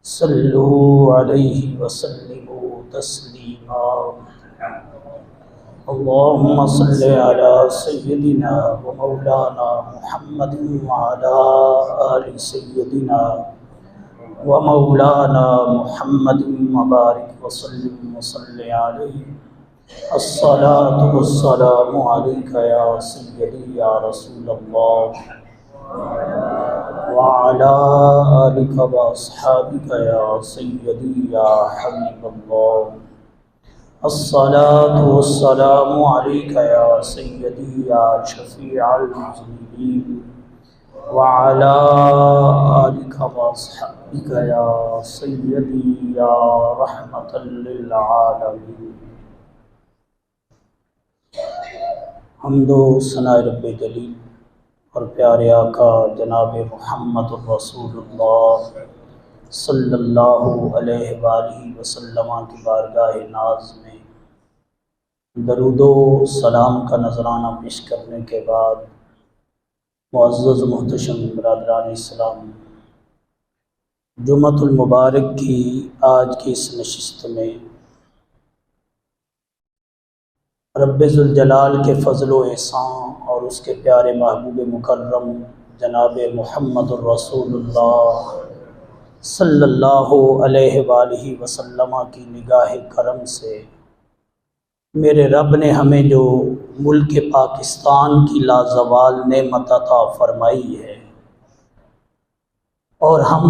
सल्लु अलैहि वसल्लिमु तस्लीमा। अल्लाहुम्मा सल्लि अला सय्यदिना व मौलाना मुहम्मदिन व अला आलि सय्यदिना व मौलाना मुहम्मदिन व बारिक व सल्लिम व सल्लि अलैहि। अस्सलातु वस्सलामु अलैका या सय्यदी या रसूलल्लाह व अला आलिका व अस्हाबिका या सय्यदी या हबीबल्लाह। अस्सलातु वस्सलामु अलैका या सय्यदी या शफीअल मुज़निबीन व अला आलिका व अस्हाबिका या सय्यदी या रहमतल लिल आलमीन। हम्दो सना रब्बे जलील और प्यारे आका जनाब मुहम्मदुर रसूलुल्लाह सल्लल्लाहु अलैहि वसल्लम की बारगाह नाज में दरूदो सलाम का नजराना पेश करने के बाद मुअज़्ज़ज़ मुहतशम बरादरान इस्लाम, जुम्मतुल मुबारक की आज की इस नशिस्त में रब्बे ज़ुल जलाल के फ़ज़्ल व एहसान और उसके प्यारे महबूब मुकर्रम जनाब मुहम्मदुर रसूलुल्लाह सल्लल्लाहु अलैहि वसल्लम की निगाह करम से मेरे रब ने हमें जो मुल्क पाकिस्तान की लाजवाल नेमत अता फरमाई है और हम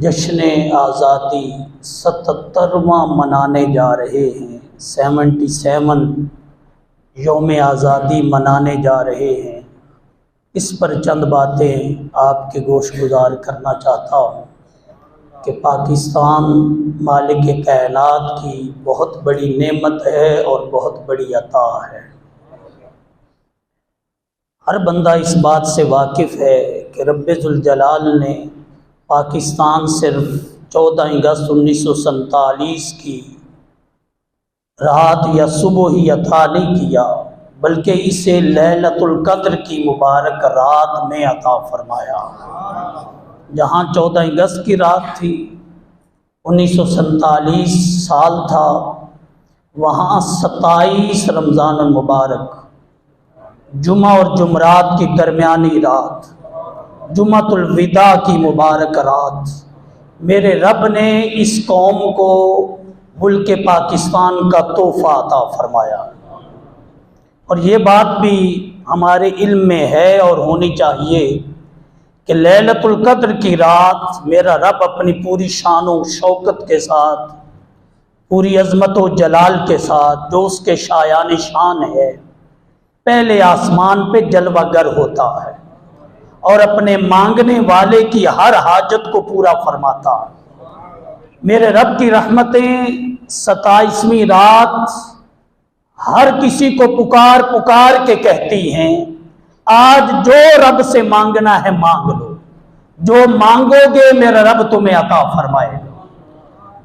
जश्न आज़ादी 77वां मनाने जा रहे हैं, 77 यौम आज़ादी मनाने जा रहे हैं। इस पर चंद बातें आपके गोश गुजार करना चाहता हूँ कि पाकिस्तान मालिक कायनात की बहुत बड़ी नेमत है और बहुत बड़ी अता है। हर बंदा इस बात से वाकिफ़ है कि रब्बे ज़ुल जलाल ने पाकिस्तान सिर्फ 14 अगस्त 1947 की रात या सुबह ही अता नहीं किया, बल्कि इसे लैलतुल क़द्र की मुबारक रात में अता फरमाया। जहाँ 14 अगस्त की रात थी, 1947 साल था, वहाँ 27 रमज़ान मुबारक जुमा और जुमरात की दरमियानी रात, जुमातुल विदा की मुबारक रात, मेरे रब ने इस कौम को मुल्क पाकिस्तान का तोहफ़ा अता फरमाया। और ये बात भी हमारे इल्म में है और होनी चाहिए कि लैलतुल क़द्र की रात मेरा रब अपनी पूरी शान व शौकत के साथ, पूरी अज़मत व जलाल के साथ, जो उसके शायान शान है, पहले आसमान पे जलवागर होता है और अपने मांगने वाले की हर हाजत को पूरा फरमाता है। मेरे रब की रहमतें 27वीं रात हर किसी को पुकार पुकार के कहती हैं, आज जो रब से मांगना है मांग लो, जो मांगोगे मेरा रब तुम्हें अता फरमाएगा।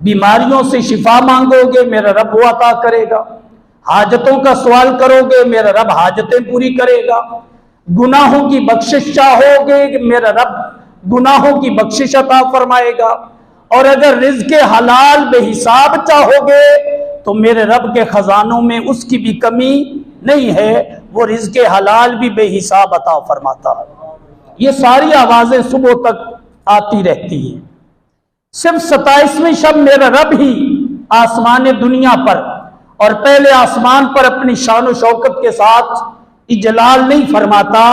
बीमारियों से शिफा मांगोगे मेरा रब वो अता करेगा, हाजतों का सवाल करोगे मेरा रब हाजतें पूरी करेगा, गुनाहों की बख्शिश चाहोगे मेरा रब गुनाहों की बख्शिश अता फरमाएगा, और अगर रिज़्क़ हलाल बेहिसाब चाहोगे तो मेरे रब के खजानों में उसकी भी कमी नहीं है, वो रिज़्क़ हलाल भी बेहिसाब अता फरमाता है। ये सारी आवाज़ें सुबह तक आती रहती हैं। सिर्फ 27वीं शब मेरा रब ही आसमान दुनिया पर और पहले आसमान पर अपनी शान व शौकत के साथ इजलाल नहीं फरमाता,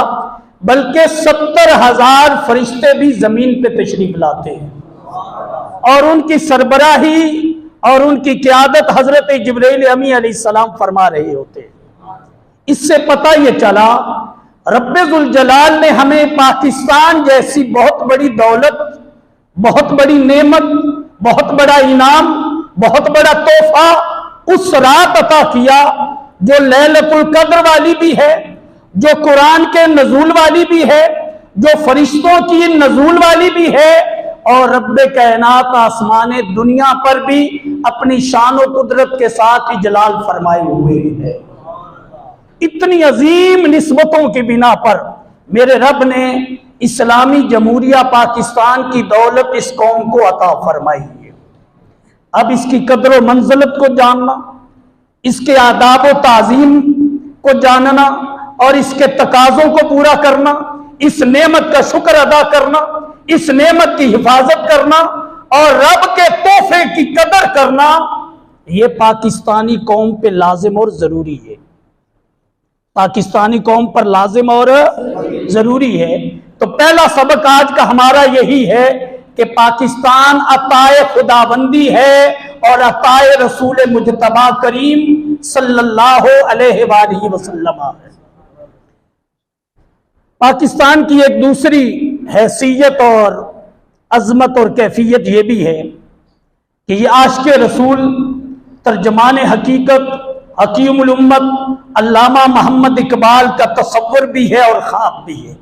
बल्कि 70,000 फरिश्ते भी जमीन पे तशरीफ लाते हैं और उनकी सरबराही और उनकी क़यादत हजरत जिब्रील अमी अलैहिस्सलाम फरमा रहे होते। इससे पता ये चला रब्बे ज़ुल जलाल ने हमें पाकिस्तान जैसी बहुत बड़ी दौलत, बहुत बड़ी नेमत, बहुत बड़ा इनाम, बहुत बड़ा तोहफा उस रात अता किया जो लैलतुल क़द्र वाली भी है, जो कुरान के नज़ूल वाली भी है, जो फरिश्तों की नज़ूल वाली भी है, और रब्बे कायनात आसमान दुनिया पर भी अपनी शान व कुदरत के साथ इजलाल फरमाए हुए है। इतनी अजीम निस्बतों की बिना पर मेरे रब ने इस्लामी जमहूरिया पाकिस्तान की दौलत इस कौम को अता फरमाई है। अब इसकी कदर व मंजिलत को जानना, इसके आदाब व ताजीम को जानना और इसके तकाजों को पूरा करना, इस नेमत का शुक्र अदा करना, इस नेमत की हिफाजत करना और रब के तोहफे की कदर करना, यह पाकिस्तानी कौम पे लाजिम और जरूरी है। पाकिस्तानी कौम पर लाजिम और जरूरी है। तो पहला सबक आज का हमारा यही है कि पाकिस्तान अताए खुदाबंदी है और अताए रसूल मुजतबा करीम सल्लल्लाहु अलैहि वसल्लम है। पाकिस्तान की एक दूसरी हैसियत और अजमत और कैफियत यह भी है कि ये आशिक़ रसूल, तर्जमान हकीकत, हकीमुल उम्मत अल्लामा मोहम्मद इकबाल का तसव्वुर भी है और ख्वाब भी है।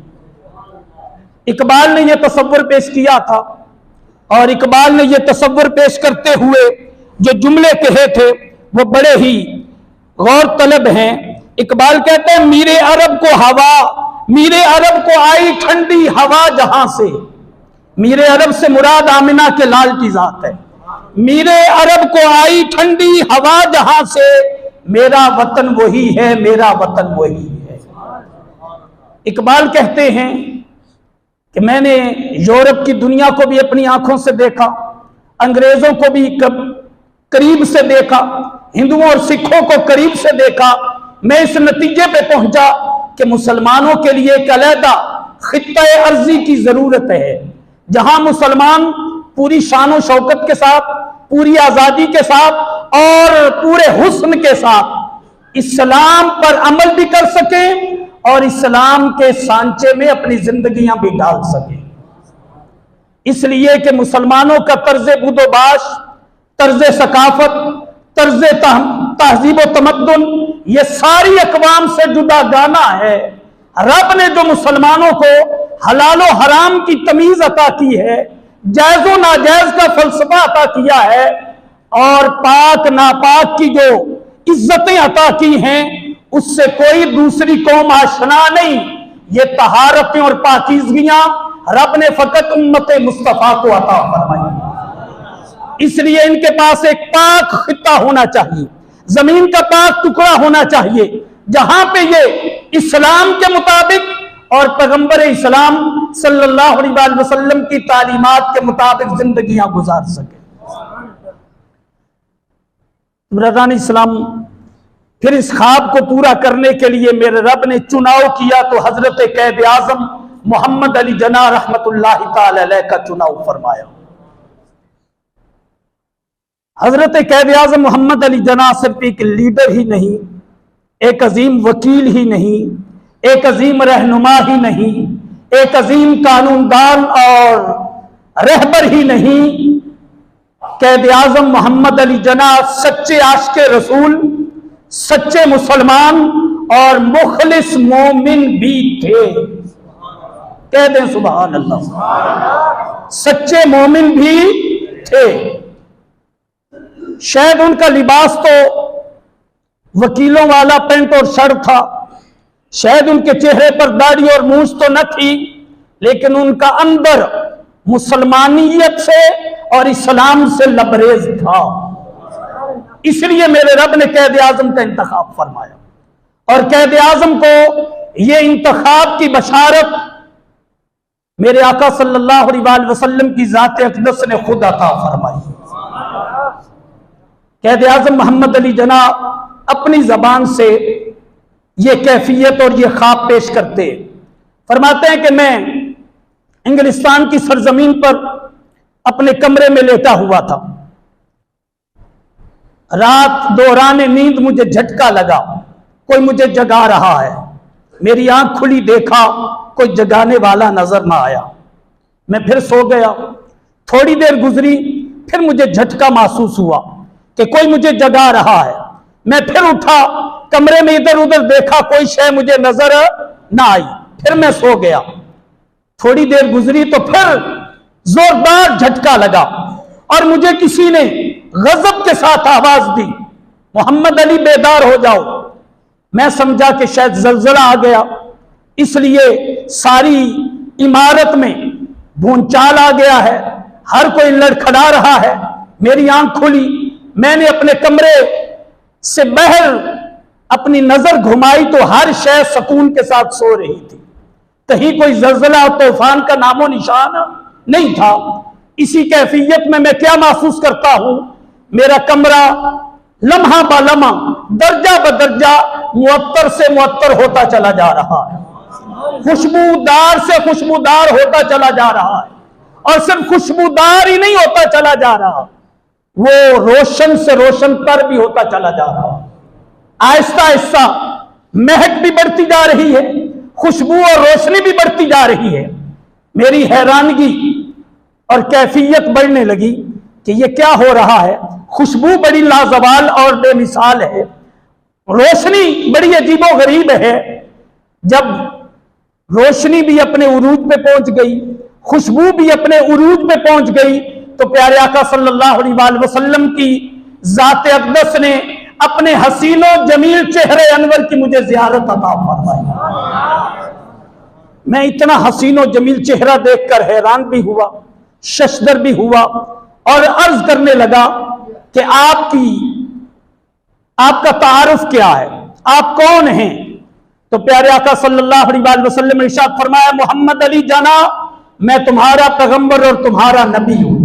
इकबाल ने यह तसव्वुर पेश किया था और इकबाल ने यह तसव्वुर पेश करते हुए जो जुमले कहे थे वो बड़े ही गौर तलब हैं। इकबाल कहते हैं, मीरे अरब को हवा, मीरे अरब को आई ठंडी हवा जहां से। मीरे अरब से मुराद आमिना के लाल की जात है। मीरे अरब को आई ठंडी हवा जहां से, मेरा वतन वही है, मेरा वतन वही है। इकबाल कहते हैं कि मैंने यूरोप की दुनिया को भी अपनी आंखों से देखा, अंग्रेजों को भी करीब से देखा, हिंदुओं और सिखों को करीब से देखा। मैं इस नतीजे पे पहुंचा कि मुसलमानों के लिए एक अलहदा खित्ता अर्जी की जरूरत है, जहां मुसलमान पूरी शान और शौकत के साथ, पूरी आजादी के साथ और पूरे हुस्न के साथ इस्लाम पर अमल भी कर सके और इस्लाम के सांचे में अपनी जिंदगियां भी डाल सके। इसलिए कि मुसलमानों का तर्ज बुदोबाश, तर्ज सकाफत, तर्ज तहजीब व तमद्दुन, ये सारी अकवाम से जुदा गाना है। रब ने जो मुसलमानों को हलाल व हराम की तमीज अता की है, जायज व नाजायज का फलसफा अता किया है और पाक नापाक की जो इज्जतें अता की हैं, उससे कोई दूसरी कौम आशना नहीं। ये तहारतें और पाकीज़गियां रब ने फकत उम्मत मुस्तफा को अता फरमाई। इसलिए इनके पास एक पाक खित्ता होना चाहिए, जमीन का पाक टुकड़ा होना चाहिए, जहां पे ये इस्लाम के मुताबिक और पैगंबर इस्लाम सल्लल्लाहु अलैहि वसल्लम की तालीमात के मुताबिक जिंदगियां गुजार सके। ब्रदरान इस्लाम, फिर इस ख्वाब को पूरा करने के लिए मेरे रब ने चुनाव किया तो हजरत कैद आजम मोहम्मद अली जना रहमतुल्लाहि ताला अलैह का चुनाव फरमाया। हजरत कैद आजम मोहम्मद अली जना सिर्फ एक लीडर ही नहीं, एक अजीम वकील ही नहीं, एक अजीम रहनुमा ही नहीं, एक अजीम कानूनदान और रहबर ही नहीं, कैद आजम मोहम्मद अली जना सच्चे आशिक़े रसूल, सच्चे मुसलमान और मुखलिस मोमिन भी थे। कह दें सुभान अल्लाह। सच्चे मोमिन भी थे। शायद उनका लिबास तो वकीलों वाला पैंट और शर्ट था, शायद उनके चेहरे पर दाढ़ी और मूंछ तो न थी, लेकिन उनका अंदर मुसलमानियत से और इस्लाम से लबरेज था। इसलिए मेरे रब ने कैद आजम का इंतखाब फरमाया और कैद आजम को ये इंतखाब की बशारत मेरे आका सल्लल्लाहु अलैहि वसल्लम की जात अक़दस ने खुद अता फरमाई। कैद आजम मोहम्मद अली जना अपनी जबान से ये कैफियत और ये ख्वाब पेश करते, फरमाते हैं कि मैं इंग्लिस्तान की सरजमीन पर अपने कमरे में लेटा हुआ था। रात दौरान नींद मुझे झटका लगा, कोई मुझे जगा रहा है। मेरी आंख खुली, देखा कोई जगाने वाला नजर ना आया। मैं फिर सो गया। थोड़ी देर गुजरी, फिर मुझे झटका महसूस हुआ कि कोई मुझे जगा रहा है। मैं फिर उठा, कमरे में इधर उधर देखा, कोई शय मुझे नजर ना आई। फिर मैं सो गया। थोड़ी देर गुजरी तो फिर जोरदार झटका लगा और मुझे किसी ने गजब के साथ आवाज दी, मोहम्मद अली बेदार हो जाओ। मैं समझा कि शायद जलजला आ गया, इसलिए सारी इमारत में भूचाल आ गया है, हर कोई लड़खड़ा रहा है। मेरी आंख खुली, मैंने अपने कमरे से बाहर अपनी नजर घुमाई तो हर शय सुकून के साथ सो रही थी। कहीं कोई जल्जला और तूफान का नामो निशान नहीं था। इसी कैफियत में मैं क्या महसूस करता हूं, मेरा कमरा लम्हा ब लम्हा, दर्जा ब दर्जा मुअत्तर से मुअत्तर होता चला जा रहा है, खुशबूदार से खुशबूदार होता चला जा रहा है। और सिर्फ खुशबूदार ही नहीं होता चला जा रहा, वो रोशन से रोशन तर भी होता चला जा रहा। आहिस्ता आहिस्ता महक भी बढ़ती जा रही है, खुशबू और रोशनी भी बढ़ती जा रही है। मेरी हैरानगी और कैफियत बढ़ने लगी कि ये क्या हो रहा है। खुशबू बड़ी लाजवाल और बेमिसाल है, रोशनी बड़ी अजीबो गरीब है। जब रोशनी भी अपने उरूज पे पहुंच गई, खुशबू भी अपने उरूज पे पहुंच गई, तो प्यारे आका सल्लल्लाहु अलैहि वसल्लम की जात अक़दस ने अपने हसीनो जमील चेहरे अनवर की मुझे ज़ियारत अता फरमाई। मैं इतना हसीनो जमील चेहरा देखकर हैरान भी हुआ, शशदर भी हुआ और अर्ज करने लगा कि आपका तारुफ क्या है, आप कौन हैं? तो प्यारे आका सल्लल्लाहु अलैहि वसल्लम ने इरशाद फरमाया, मोहम्मद अली जना, मैं तुम्हारा पैगंबर और तुम्हारा नबी हूं।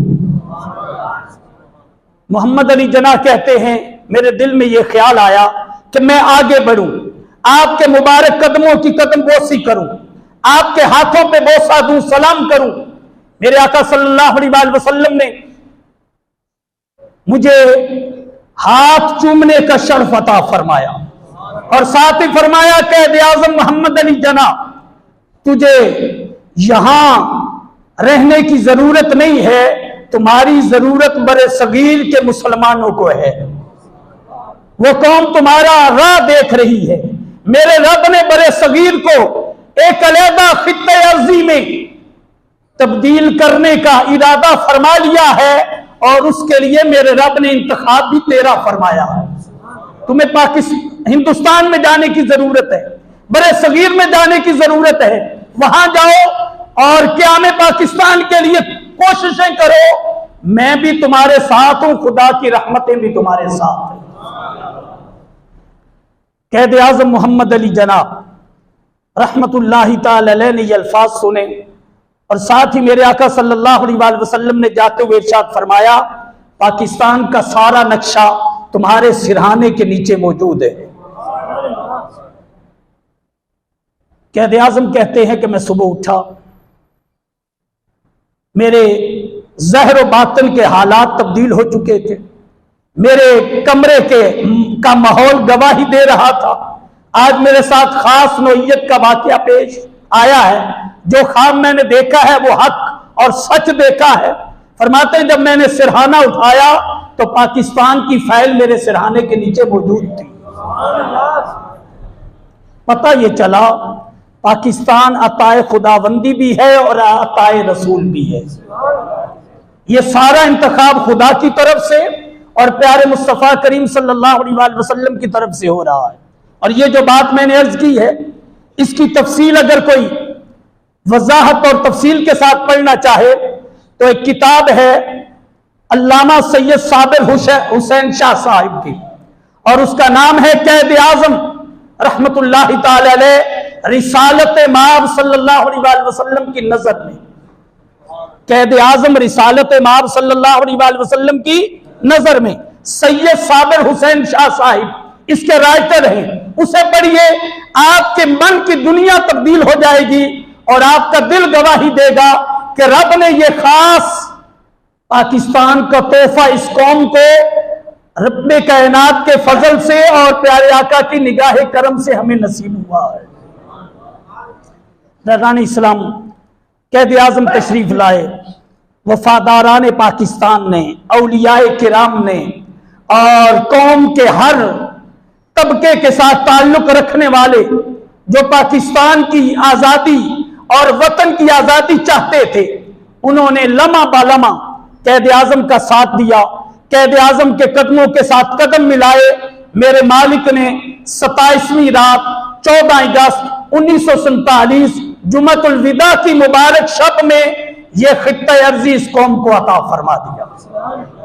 मोहम्मद अली जना कहते हैं, मेरे दिल में यह ख्याल आया कि मैं आगे बढ़ूं, आपके मुबारक कदमों की कदम बोसी करूं, आपके हाथों पे बोसा दूं, सलाम करूं। मेरे आका सल्लल्लाहु अलैहि वसल्लम ने मुझे हाथ चूमने का शर्फ अता फरमाया और साथ ही फरमाया कि कैद आज़म मोहम्मद अली जना, तुझे यहां रहने की जरूरत नहीं है, तुम्हारी जरूरत बरे सगीर के मुसलमानों को है। वो कौम तुम्हारा राह देख रही है। मेरे रब ने बरे सगीर को एक अलहदा खित्ते अर्जी में तब्दील करने का इरादा फरमा लिया है और उसके लिए मेरे रब ने इंतखाब भी तेरा फरमाया है। तुम्हें हिंदुस्तान में जाने की जरूरत है, बड़े सगीर में जाने की जरूरत है, वहां जाओ और क़याम पाकिस्तान के लिए कोशिशें करो। मैं भी तुम्हारे साथ हूं, खुदा की रहमतें भी तुम्हारे साथ हैं। कैद आज़म मोहम्मद अली जना रहमतुल्लाहि ताला अलैह ने ये अल्फाज सुने और साथ ही मेरे आका सल्लल्लाहु अलैहि वसल्लम ने जाते हुए इरशाद फरमाया, पाकिस्तान का सारा नक्शा तुम्हारे सिरहाने के नीचे मौजूद है। कैद आज़म कहते हैं कि मैं सुबह उठा, मेरे ज़हर व बातन के हालात तब्दील हो चुके थे, मेरे कमरे का माहौल गवाही दे रहा था। आज मेरे साथ खास नौइयत का वाकया पेश आया है। जो ख्वाब मैंने देखा है वो हक और सच देखा है। फरमाते हैं, जब मैंने सिरहाना उठाया तो पाकिस्तान की फाइल मेरे सिरहाने के नीचे मौजूद थी। पता ये चला पाकिस्तान अताए खुदाबंदी भी है और अताए रसूल भी है। ये सारा इंतखाब खुदा की तरफ से और प्यारे मुस्तफ़ा करीम सल्लल्लाहु अलैहि वसल्लम की तरफ से हो रहा है। और ये जो बात मैंने अर्ज की है, इसकी तफसील अगर कोई वजाहत और तफसील के साथ पढ़ना चाहे तो एक किताब है अल्लामा सैयद साबिर हुसैन शाह साहिब की, और उसका नाम है कैद आज़म रहमतुल्लाहि ताला अलैह रिसालत माब सल्लल्लाहु अलैहि वसल्लम की नजर में। कैद आज़म रिसालत माब सल्लल्लाहु अलैहि वसल्लम की नजर में सैयद साबिर हुसैन शाह साहिब इसके राइटर हैं। उसे पढ़िए, आपके मन की दुनिया तब्दील हो जाएगी और आपका दिल गवाही देगा कि रब ने यह खास पाकिस्तान का तोहफा इस कौम को रब्बे कायनात के फजल से और प्यारे आका की निगाह करम से हमें नसीब हुआ है। दरगान इस्लाम कैद आज़म तशरीफ लाए, वफादारान पाकिस्तान ने, औलियाए किराम ने और कौम के हर तबके के साथ ताल्लुक रखने वाले जो पाकिस्तान की आज़ादी और वतन की आज़ादी चाहते थे, उन्होंने लम्हा बालमा कैद आज़म का साथ दिया। कैद आज़म के कदमों के साथ कदम मिलाए। मेरे मालिक ने 27वीं रात 14 अगस्त 1947 जुमातुल विदा की मुबारक शब में ये खित्ता अर्जी इस कौम को अता फरमा दिया।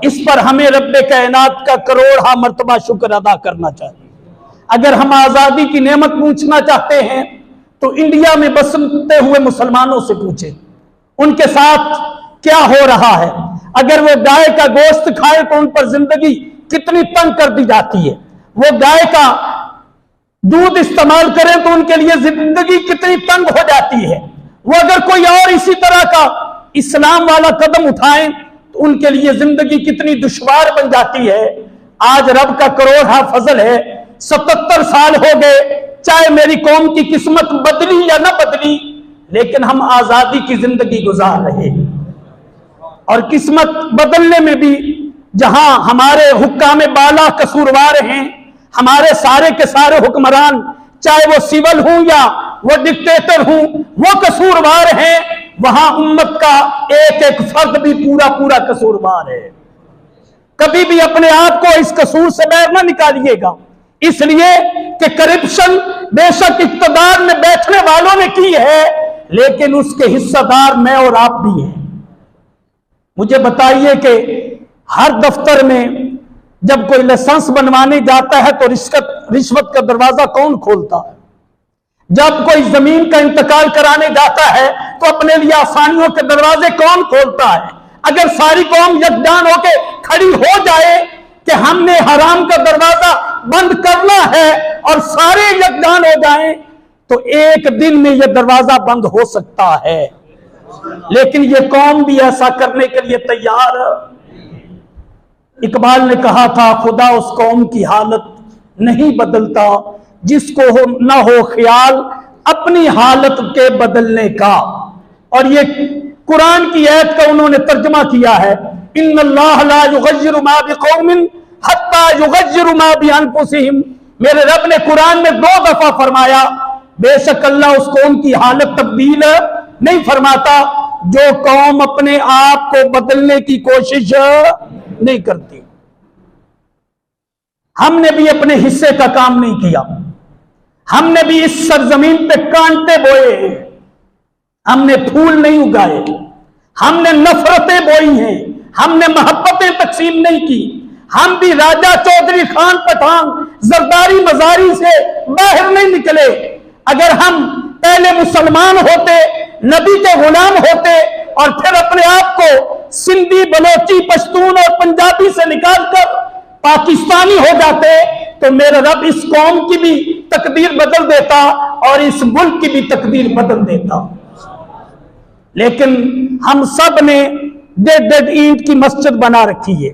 इस पर हमें रब्बे कायनात का करोड़ा मर्तबा शुक्र अदा करना चाहिए। अगर हम आजादी की नेमत पूछना चाहते हैं तो इंडिया में बसते हुए मुसलमानों से पूछें उनके साथ क्या हो रहा है। अगर वो गाय का गोश्त खाए तो उन पर जिंदगी कितनी तंग कर दी जाती है। वो गाय का दूध इस्तेमाल करें तो उनके लिए जिंदगी कितनी तंग हो जाती है। वो अगर कोई और इसी तरह का इस्लाम वाला कदम उठाएं तो उनके लिए जिंदगी कितनी दुश्वार बन जाती है। आज रब का करोड़ा फजल है, 77 साल हो गए, चाहे मेरी कौम की किस्मत बदली या ना बदली, लेकिन हम आजादी की जिंदगी गुजार रहे हैं। और किस्मत बदलने में भी जहां हमारे हुक्काम बाला कसूरवार हैं, हमारे सारे के सारे हुक्मरान, चाहे वो सिविल हूं या वो डिक्टेटर हूं, वो कसूरवार हैं, वहां उम्मत का एक एक फर्द भी पूरा पूरा कसूरवार है। कभी भी अपने आप को इस कसूर से बाहर ना निकालिएगा, इसलिए कि करप्शन बेशक इक्तदार में बैठने वालों ने की है, लेकिन उसके हिस्सेदार मैं और आप भी हैं। मुझे बताइए कि हर दफ्तर में जब कोई लाइसेंस बनवाने जाता है तो रिश्वत का दरवाजा कौन खोलता है? जब कोई जमीन का इंतकाल कराने जाता है तो अपने लिए आसानियों के दरवाजे कौन खोलता है? अगर सारी कौम यकजान होके खड़ी हो जाए कि हमने हराम का दरवाजा बंद करना है और सारे यकजान हो जाएं तो एक दिन में यह दरवाजा बंद हो सकता है। लेकिन यह कौम भी ऐसा करने के लिए तैयार है। इकबाल ने कहा था, खुदा उस कौम की हालत नहीं बदलता जिसको ना हो ख्याल अपनी हालत के बदलने का। और ये कुरान की आयत का उन्होंने तर्जमा किया है, इन्नल्लाह ला युगय्यिरु मा बिकौमिन हत्ता युगय्यिरु मा बिअनफुसिहिम। मेरे रब ने कुरान में 2 दफा फरमाया, बेशक अल्लाह उस कौम की हालत तब्दील नहीं फरमाता जो कौम अपने आप को बदलने की कोशिश नहीं करती। हमने भी अपने हिस्से का काम नहीं किया। हमने भी इस सरजमीन पे कांटे बोए हैं, हमने फूल नहीं उगाए, हमने नफरतें बोई हैं, हमने मोहब्बतें तकसीम नहीं की। हम भी राजा चौधरी खान पठान जरदारी मजारी से बाहर नहीं निकले। अगर हम पहले मुसलमान होते, नबी के गुलाम होते और फिर अपने आप को सिंधी, बलोची, पश्तून और पंजाबी से निकालकर पाकिस्तानी हो जाते तो मेरा रब इस कौम की भी तकदीर बदल देता और इस मुल्क की भी तकदीर बदल देता। लेकिन हम सब ने 1.5 ईंट की मस्जिद बना रखी है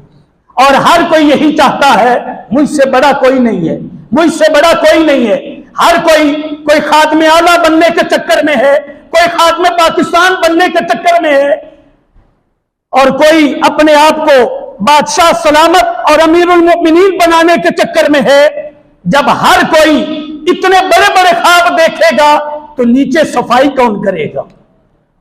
और हर कोई यही चाहता है, मुझसे बड़ा कोई नहीं है, मुझसे बड़ा कोई नहीं है। हर कोई खादमे आला बनने के चक्कर में है, कोई खादमे पाकिस्तान बनने के चक्कर में है और कोई अपने आप को बादशाह सलामत और अमीरुल मोमिनीन बनाने के चक्कर में है। जब हर कोई इतने बड़े बड़े ख्वाब देखेगा तो नीचे सफाई कौन करेगा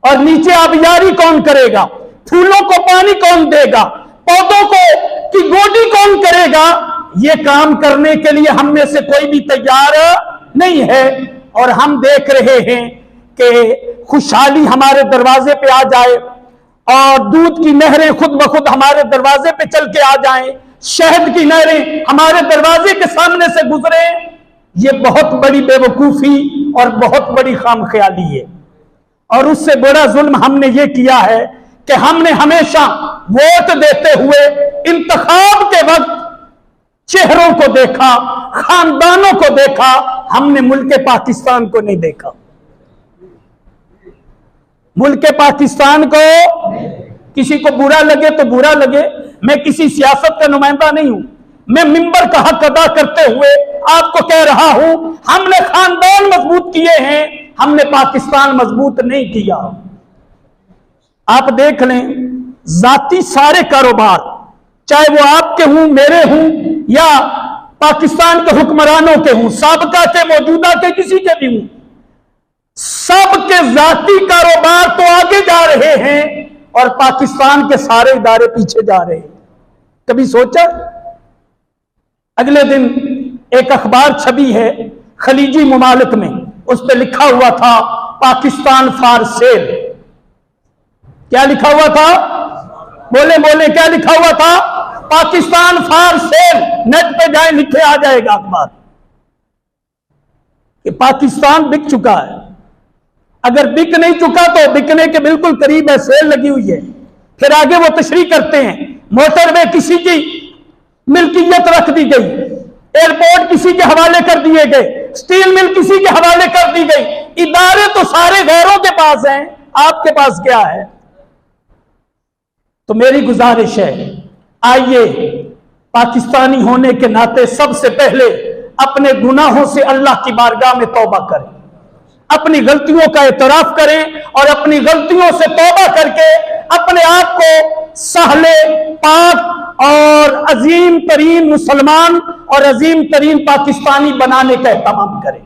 और नीचे आबियारी कौन करेगा? फूलों को पानी कौन देगा? पौधों को की गोडी कौन करेगा? ये काम करने के लिए हम में से कोई भी तैयार नहीं है। और हम देख रहे हैं कि खुशहाली हमारे दरवाजे पे आ जाए और दूध की नहरें खुद ब खुद हमारे दरवाजे पे चल के आ जाएं, शहद की नहरें हमारे दरवाजे के सामने से गुजरे, ये बहुत बड़ी बेवकूफी और बहुत बड़ी खामख्याली है। और उससे बड़ा जुल्म हमने ये किया है कि हमने हमेशा वोट देते हुए इंतखाब के वक्त चेहरों को देखा, खानदानों को देखा, हमने मुल्क पाकिस्तान को नहीं देखा। मुल्क पाकिस्तान को किसी को बुरा लगे तो बुरा लगे, मैं किसी सियासत का नुमाइंदा नहीं हूं। मैं मिंबर का हक अदा करते हुए आपको कह रहा हूं, हमने खानदान मजबूत किए हैं, हमने पाकिस्तान मजबूत नहीं किया। आप देख लें, जाती सारे कारोबार, चाहे वो आपके हों, मेरे हों या पाकिस्तान के हुक्मरानों के हों, साबका के, मौजूदा के, किसी के भी हों, सबके जाती कारोबार तो आगे जा रहे हैं और पाकिस्तान के सारे इदारे पीछे जा रहे हैं। कभी सोचा? अगले दिन एक अखबार छपी है खलीजी ममालिक में, उस पर लिखा हुआ था पाकिस्तान फॉर सेल। क्या लिखा हुआ था? बोले बोले, क्या लिखा हुआ था? Pakistan for sale. नेट पे जाए, लिखे आ जाएगा अखबार कि पाकिस्तान बिक चुका है। अगर बिक नहीं चुका तो बिकने के बिल्कुल करीब है, सेल लगी हुई है। फिर आगे वो तशरीह करते हैं, मोटरवे किसी की मिल्कियत रख दी गई, एयरपोर्ट किसी के हवाले कर दिए गए, स्टील मिल किसी के हवाले कर दी गई। इदारे तो सारे गैरों के पास हैं, आपके पास क्या है? तो मेरी गुजारिश है, आइए पाकिस्तानी होने के नाते सबसे पहले अपने गुनाहों से अल्लाह की बारगाह में तौबा करें, अपनी गलतियों का एतराफ करें और अपनी गलतियों से तौबा करके अपने आप को सहले, पाक और अजीम तरीन मुसलमान और अजीम तरीन पाकिस्तानी बनाने का एहतमाम करें।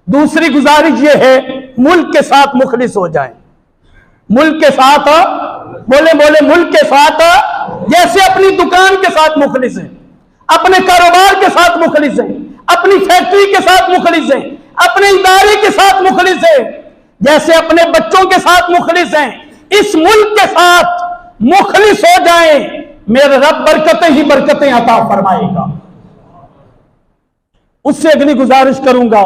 दूसरी गुजारिश यह है, मुल्क के साथ मुखलिस हो जाएं। मुल्क के साथ, बोले बोले, मुल्क के साथ, जैसे अपनी दुकान के साथ मुखलिस हैं, अपने कारोबार के साथ मुखलिस हैं, अपनी फैक्ट्री के साथ मुखलिस हैं, अपने इदारे के साथ मुखलिस हैं, जैसे अपने बच्चों के साथ मुखलिस हैं, इस मुल्क के साथ मुखलिस हो जाएं। मेरा रब बरकतें ही बरकतें अता फरमाएगा। उससे अगली गुजारिश करूंगा,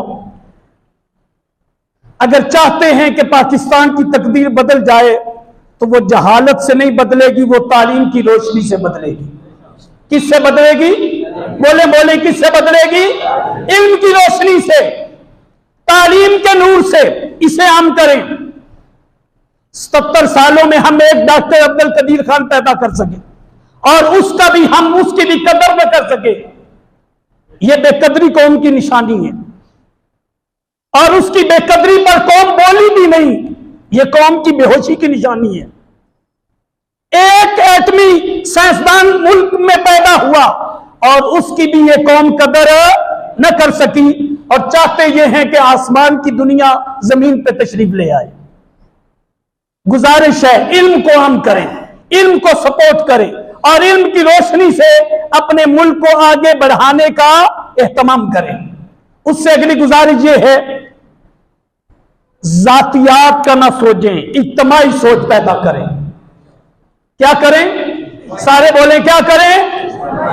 अगर चाहते हैं कि पाकिस्तान की तकदीर बदल जाए तो वो जहालत से नहीं बदलेगी, वो तालीम की रोशनी से बदलेगी। किससे बदलेगी? बोले बोले, किससे बदलेगी? इल्म की रोशनी से, तालीम के नूर से। इसे हम करें। 77 सालों में हम एक डॉक्टर अब्दुल कदीर खान पैदा कर सके और उसकी भी कदर न कर सके, यह बेकदरी कौम की निशानी है। और उसकी बेकदरी पर कौम बोली भी नहीं, यह कौम की बेहोशी की निशानी है। एक एटमी साइंसदान मुल्क में पैदा हुआ और उसकी भी यह कौम कदर न कर सकी, और चाहते यह है कि आसमान की दुनिया जमीन पे तशरीफ ले आए। गुजारिश है, इल्म को हम करें, इल्म को सपोर्ट करें और इल्म की रोशनी से अपने मुल्क को आगे बढ़ाने का एहतमाम करें। उससे अगली गुजारिश यह है, जातियात का ना सोचें, इज्तिमाई सोच पैदा करें। क्या करें? सारे बोले, क्या करें?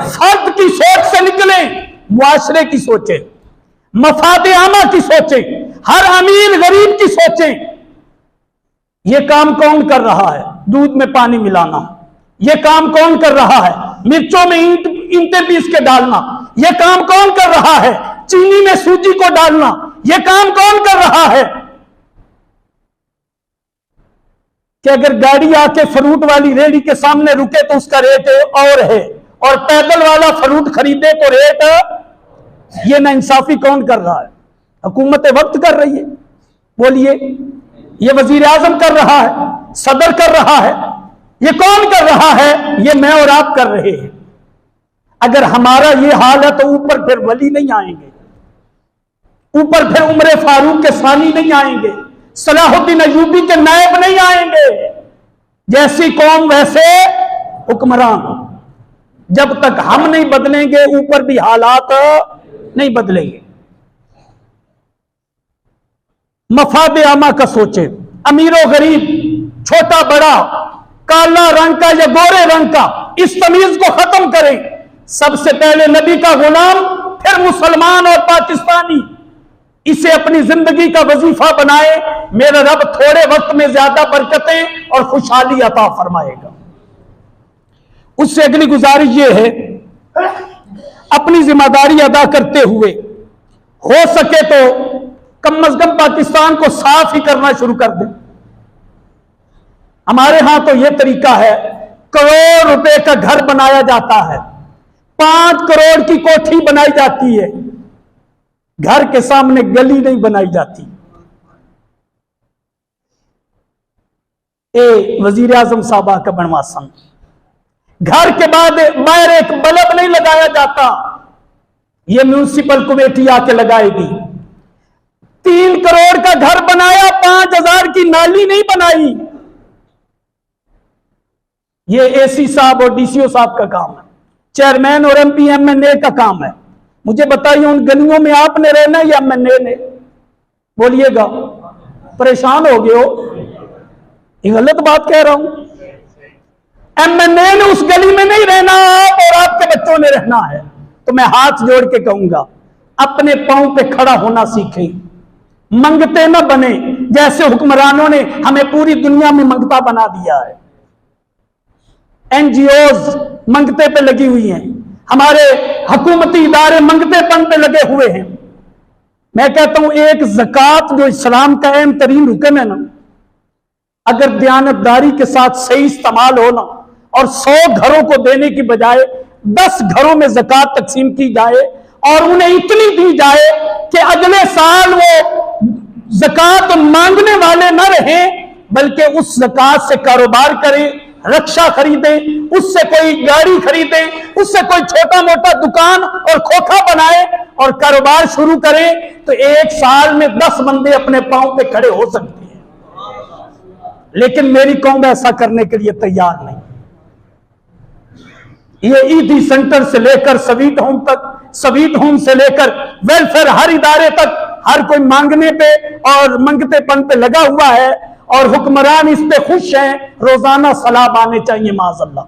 फर्द की सोच से निकलें, मुआशरे की सोचें, मफाद आमा की सोचें, हर अमीर गरीब की सोचें। यह काम कौन कर रहा है? दूध में पानी मिलाना। यह काम कौन कर रहा है? मिर्चों में ईंटें पीस के डालना। यह काम कौन कर रहा है? चीनी में सूजी को डालना। यह काम कौन कर रहा है? कि अगर गाड़ी आके फ्रूट वाली रेहड़ी के सामने रुके तो उसका रेट और है, और पैदल वाला फ्रूट खरीदे तो रेट। ये नाइंसाफी कौन कर रहा है? हुकूमत वक्त कर रही है। बोलिए, ये वजीर आजम कर रहा है, सदर कर रहा है, ये कौन कर रहा है? ये मैं और आप कर रहे हैं। अगर हमारा ये हाल है तो ऊपर फिर वली नहीं आएंगे, ऊपर फिर उमर फारूक के सानी नहीं आएंगे, सलाहुद्दीन अय्यूबी के नायब नहीं आएंगे। जैसी कौम वैसे हुक्मरान। जब तक हम नहीं बदलेंगे ऊपर भी हालात नहीं बदलेंगे। मफाद आमा का सोचे, अमीरों गरीब, छोटा बड़ा, काला रंग का या गोरे रंग का, इस तमीज को खत्म करें। सबसे पहले नबी का गुलाम, फिर मुसलमान और पाकिस्तानी। इसे अपनी जिंदगी का वजीफा बनाए। मेरा रब थोड़े वक्त में ज्यादा बरकतें और खुशहाली अता फरमाएगा। उससे अगली गुजारिश यह है, अपनी जिम्मेदारी अदा करते हुए हो सके तो कम अज कम पाकिस्तान को साफ ही करना शुरू कर दें। हमारे यहां तो यह तरीका है, करोड़ रुपए का घर बनाया जाता है, 5 करोड़ की कोठी बनाई जाती है, घर के सामने गली नहीं बनाई जाती। वजीर आजम साहबा का बनवासन, घर के बाद बाहर एक बल्ब नहीं लगाया जाता, यह म्यूनिसिपल कमेटी आके लगाएगी। 3 करोड़ का घर बनाया, 5000 की नाली नहीं बनाई। यह एसी साहब और डीसीओ साहब का काम है, चेयरमैन और एमपी एमएनए का काम है। मुझे बताइए, उन गलियों में आपने रहना या एमएनए ने? बोलिएगा। परेशान हो गए हो? ये गलत बात कह रहा हूं? एमएनए ने उस गली में नहीं रहना और आपके बच्चों ने रहना है। तो मैं हाथ जोड़ के कहूंगा, अपने पांव पे खड़ा होना सीखें, मंगते न बने जैसे हुक्मरानों ने हमें पूरी दुनिया में मंगता बना दिया है। एनजीओज मंगते पे लगी हुई हैं, हमारे हुकूमती इदारे मंगतेपन पे लगे हुए हैं। मैं कहता हूं एक ज़कात जो इस्लाम का अहम तरीन हुक्म है ना, अगर दयानतदारी के साथ सही इस्तेमाल हो ना और 100 घरों को देने की बजाय 10 घरों में ज़कात तकसीम की जाए और उन्हें इतनी दी जाए कि अगले साल वो ज़कात मांगने वाले न रहे, बल्कि उस ज़कात से कारोबार करें, रक्षा खरीदें, उससे कोई गाड़ी खरीदें, उससे कोई छोटा मोटा दुकान और खोखा बनाए और कारोबार शुरू करें, तो एक साल में 10 बंदे अपने पांव पे खड़े हो सकते हैं। लेकिन मेरी कौम ऐसा करने के लिए तैयार नहीं। ये ईदी सेंटर से लेकर स्वीट होम तक, स्वीट होम से लेकर वेलफेयर हर इदारे तक हर कोई मांगने पे और मंगतेपन पे लगा हुआ है और हुक्मरान इस पे खुश हैं। रोजाना सलाब आने चाहिए माज़अल्लाह।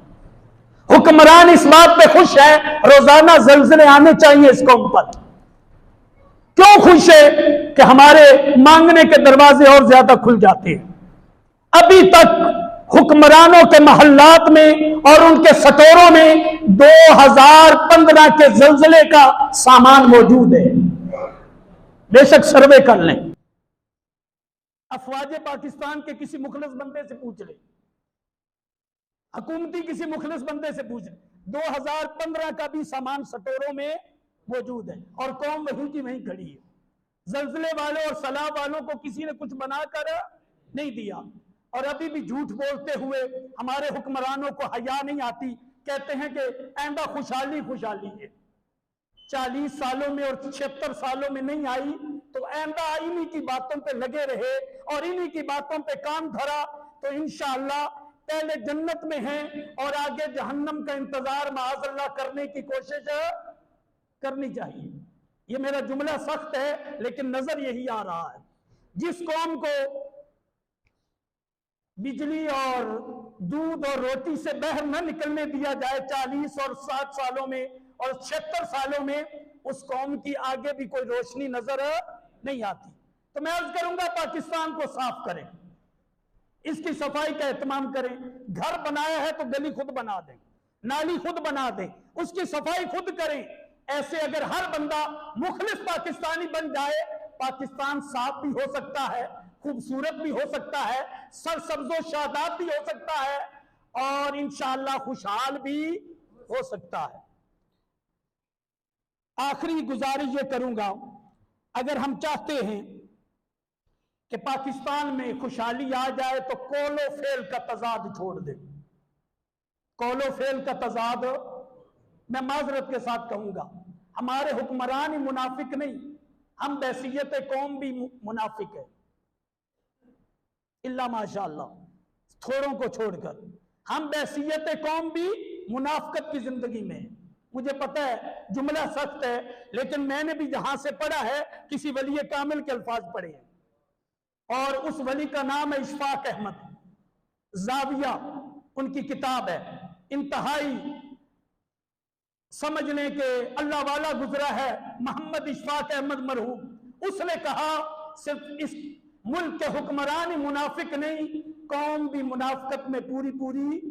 हुक्मरान इस बात पे खुश है रोजाना ज़लज़ले आने चाहिए इस कौम पर। क्यों खुश है? कि हमारे मांगने के दरवाजे और ज्यादा खुल जाते हैं। अभी तक हुक्मरानों के महल्लात में और उनके सटोरों में 2015 के ज़लज़ले का सामान मौजूद है। बेशक सर्वे कर लें, अफवाज पाकिस्तान के किसी मुखलिस बंदे से पूछ ले, हुकूमती किसी मुखलिस बंदे से पूछ ले, 2015 का भी सामान सटोरों में मौजूद है और कौम वहीं की वहीं खड़ी है। ज़लज़ले वालों और सलाब वालों को किसी ने कुछ बनाकर नहीं दिया और अभी भी झूठ बोलते हुए हमारे हुक्मरानों को हया नहीं आती। कहते हैं कि आइंदा खुशहाली खुशहाली है। 40 सालों में और 76 सालों में नहीं आई तो आइंदा इन्हीं की बातों पे लगे रहे और इन्हीं की बातों पे काम धरा तो इंशाअल्लाह पहले जन्नत में हैं और आगे जहन्नम का इंतजार माअज़ल्लाह करने की कोशिश करनी चाहिए। ये मेरा जुमला सख्त है लेकिन नजर यही आ रहा है। जिस कौम को बिजली और दूध और रोटी से बाहर न निकलने दिया जाए 40 और 60 सालों में और 76 सालों में, उस कौम की आगे भी कोई रोशनी नजर नहीं आती। तो मैं अर्ज करूंगा पाकिस्तान को साफ करें, इसकी सफाई का एहतमाम करें। घर बनाया है तो गली खुद बना दें, नाली खुद बना दें, उसकी सफाई खुद करें। ऐसे अगर हर बंदा मुखलिस पाकिस्तानी बन जाए, पाकिस्तान साफ भी हो सकता है, खूबसूरत भी हो सकता है, सरसब्जो शादाब भी हो सकता है और इंशाअल्लाह खुशहाल भी हो सकता है। आखिरी गुजारिश ये करूंगा, अगर हम चाहते हैं कि पाकिस्तान में खुशहाली आ जाए तो कौलो फेल का तजाद छोड़ दे। कौलो फेल का तजाद मैं माजरत के साथ कहूंगा, हमारे हुक्मरान ही मुनाफिक नहीं, हम बैसियत कौम भी मुनाफिक है, इल्ला माशाअल्लाह थोड़ों को छोड़कर। हम बैसियत कौम भी मुनाफिकत की जिंदगी में। मुझे पता है जुमला सख्त है लेकिन मैंने भी जहां से पढ़ा है किसी वली कामिल के अल्फाज पढ़े हैं और उस वली का नाम है इशफाक अहमद जाविया, उनकी किताब है। इंतहाई समझने के अल्लाह वाला गुजरा है मोहम्मद इशफाक अहमद मरहूम। उसने कहा सिर्फ इस मुल्क के हुक्मरान ही मुनाफिक नहीं, कौम भी मुनाफिकत में पूरी पूरी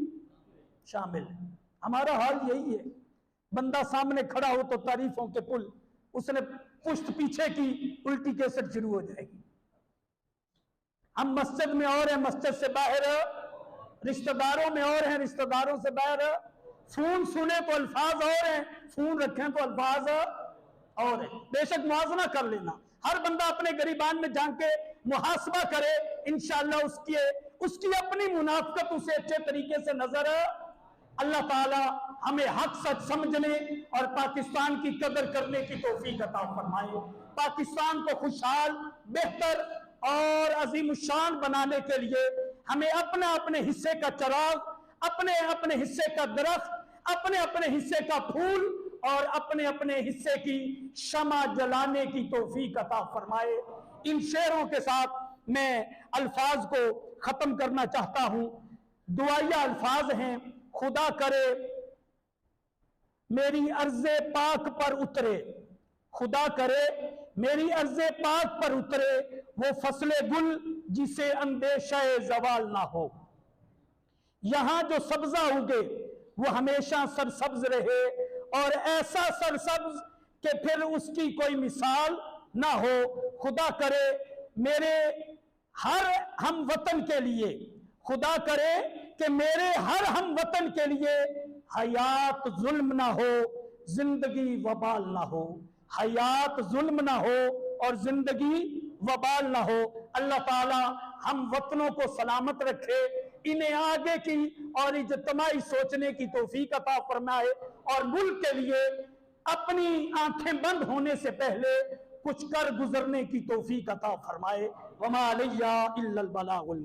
शामिल है। हमारा हाल यही है, बंदा सामने खड़ा हो तो तारीफों के पुल, उसने पुश्त पीछे की उल्टी केसट शुरू हो जाएगी। हम मस्जिद में और हैं, मस्जिद से बाहर, रिश्तेदारों में और हैं, रिश्तेदारों से बाहर, फोन सुने तो अल्फाज और हैं, फोन रखें तो अल्फाज और हैं। बेशक मुआवजा कर लेना, हर बंदा अपने गरीबान में जान के मुहासबा करे, इंशाअल्लाह उसकी अपनी मुनाफिकत उसे अच्छे तरीके से नजर। अल्लाह ताला हमें हक सच समझने और पाकिस्तान की कदर करने की तौफीक अता फरमाए। पाकिस्तान को खुशहाल, बेहतर और अजीमुशान बनाने के लिए हमें अपने अपने हिस्से का चिराग, अपने अपने हिस्से का दरख्त, अपने अपने हिस्से का फूल और अपने अपने हिस्से की शमा जलाने की तौफीक अता फरमाए। इन शेरों के साथ मैं अल्फाज को खत्म करना चाहता हूं। दुआया अल्फाज हैं, खुदा करे मेरी अर्ज़े पाक पर उतरे, खुदा करे मेरी अर्ज़े पाक पर उतरे वो फसले गुल जिसे अंदेशा ज़वाल ना हो। यहां जो सब्जा उगे वो हमेशा सरसब्ज रहे और ऐसा सरसब्ज कि फिर उसकी कोई मिसाल ना हो। खुदा करे मेरे हर हम वतन के लिए, खुदा करे कि मेरे हर हम वतन के लिए हयात जुल्म ना हो, जिंदगी वबाल ना हो। हयात जुल्म ना हो और जिंदगी वबाल ना हो। अल्लाह ताला हम वतनों को सलामत रखे, इन्हें आगे की और इज्तिमाई सोचने की तौफीक अता फरमाए और मुल्क के लिए अपनी आंखें बंद होने से पहले कुछ कर गुजरने की तौफीक अता फरमाए। वमा अलैया इल्लल बलागुल